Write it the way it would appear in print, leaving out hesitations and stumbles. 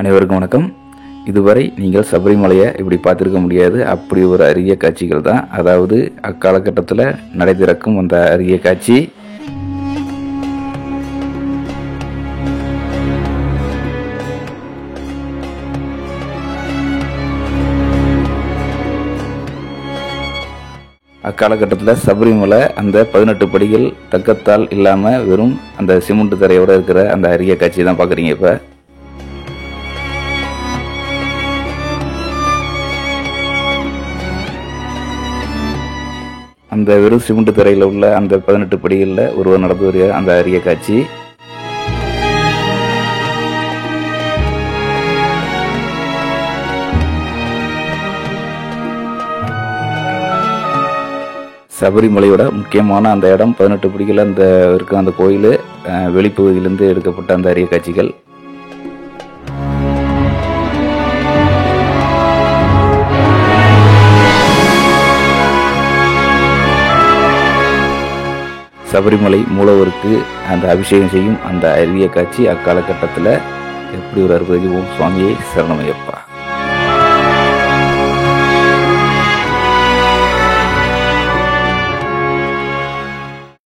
அனைவருக்கும் வணக்கம். இதுவரை நீங்கள் சபரிமலையை இப்படி பார்த்துருக்க முடியாது. அப்படி ஒரு அரிய காட்சிகள் தான். அதாவது அக்காலகட்டத்தில் நடை திறக்கும் அந்த அரிய காட்சி. அக்காலகட்டத்தில் சபரிமலை அந்த 18 படிகள் தக்கத்தால் இல்லாமல் வெறும் அந்த சிமெண்ட் தரையோடு இருக்கிற அந்த அரிய காட்சி தான் பார்க்குறீங்க. இப்போ அந்த வெறும் சிமெண்ட் தரையில் உள்ள அந்த 18 படிகளில் ஒருவர் நடந்து வருகிற அந்த அரிய காட்சி. சபரிமலையோட முக்கியமான அந்த இடம் 18 படிகள் அந்த இருக்க அந்த கோயில் வெளிப்பகுதியிலிருந்து எடுக்கப்பட்ட அந்த அரிய காட்சிகள். சபரிமலை மூலவருக்கு அந்த அபிஷேகம் செய்யும் அந்த அரிய காட்சி அக்காலகட்டத்தில் எப்படி ஒரு அற்புதம். சுவாமியை சரணமையப்பா.